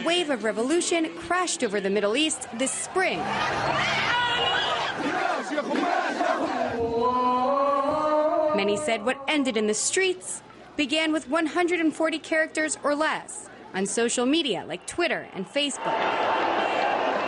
wave of revolution crashed over the Middle East this spring. Many said what ended in the streets began with 140 characters or less on social media like Twitter and Facebook.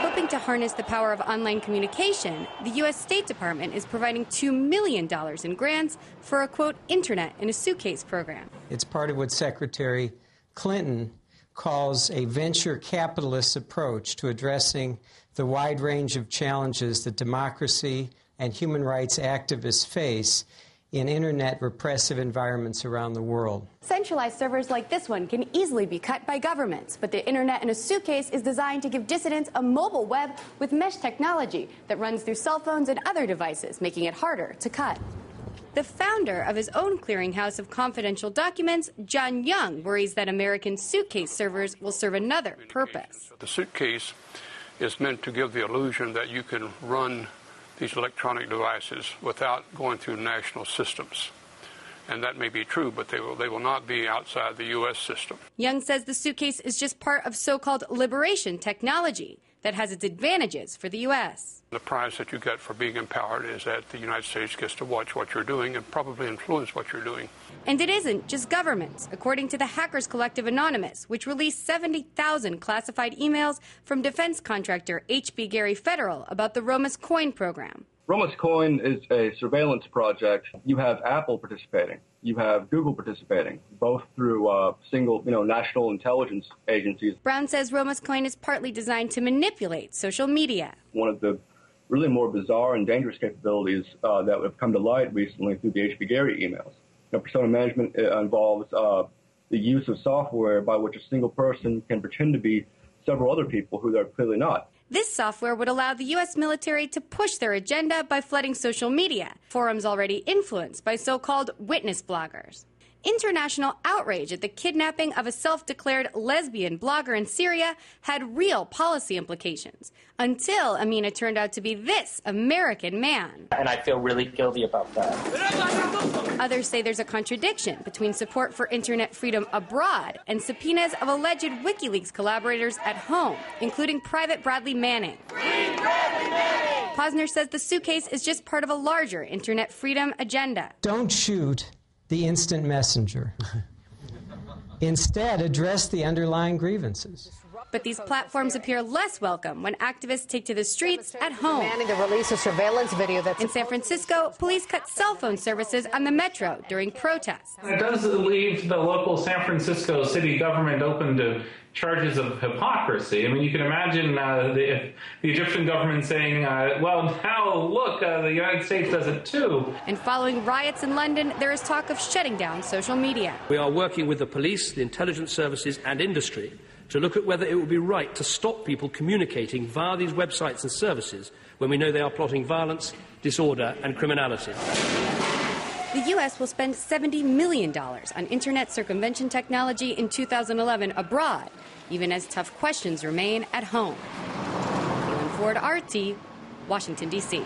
Hoping to harness the power of online communication, the U.S. State Department is providing $2 million in grants for a, quote, Internet in a Suitcase program. It's part of what Secretary Clinton calls a venture capitalist approach to addressing the wide range of challenges that democracy and human rights activists face in Internet repressive environments around the world. Centralized servers like this one can easily be cut by governments, but the Internet in a Suitcase is designed to give dissidents a mobile web with mesh technology that runs through cell phones and other devices, making it harder to cut. The founder of his own clearinghouse of confidential documents, John Young, worries that American Suitcase servers will serve another purpose. The Suitcase is meant to give the illusion that you can run these electronic devices without going through national systems. And that may be true, but they will not be outside the U.S. system. Young says the Suitcase is just part of so-called liberation technology that has its advantages for the U.S. The prize that you get for being empowered is that the United States gets to watch what you're doing and probably influence what you're doing. And it isn't just governments. According to the Hackers Collective Anonymous, which released 70,000 classified emails from defense contractor H.B. Gary Federal about the Romus Coin program. Romus Coin is a surveillance project. You have Apple participating. You have Google participating, both through single, national intelligence agencies. Brown says Romus Coin is partly designed to manipulate social media. One of the really more bizarre and dangerous capabilities that have come to light recently through the H.B. Gary emails. Persona management involves the use of software by which a single person can pretend to be several other people who they're clearly not. This software would allow the U.S. military to push their agenda by flooding social media, forums already influenced by so-called witness bloggers. International outrage at the kidnapping of a self-declared lesbian blogger in Syria had real policy implications, until Amina turned out to be this American man. And I feel really guilty about that. Others say there's a contradiction between support for internet freedom abroad and subpoenas of alleged WikiLeaks collaborators at home, including Private Bradley Manning. Free Bradley Manning! Posner says the Suitcase is just part of a larger internet freedom agenda. Don't shoot the instant messenger. Instead, address the underlying grievances. But these platforms appear less welcome when activists take to the streets at home. Demanding the release of surveillance video that's in San Francisco, police cut cell phone services on the metro during protests. It does leave the local San Francisco city government open to charges of hypocrisy. I mean, you can imagine the Egyptian government saying, well, now look, the United States does it too. And following riots in London, there is talk of shutting down social media. We are working with the police, the intelligence services and industry to look at whether it would be right to stop people communicating via these websites and services when we know they are plotting violence, disorder and criminality. The U.S. will spend $70 million on internet circumvention technology in 2011 abroad, even as tough questions remain at home. Caitlin Ford, RT, Washington, D.C.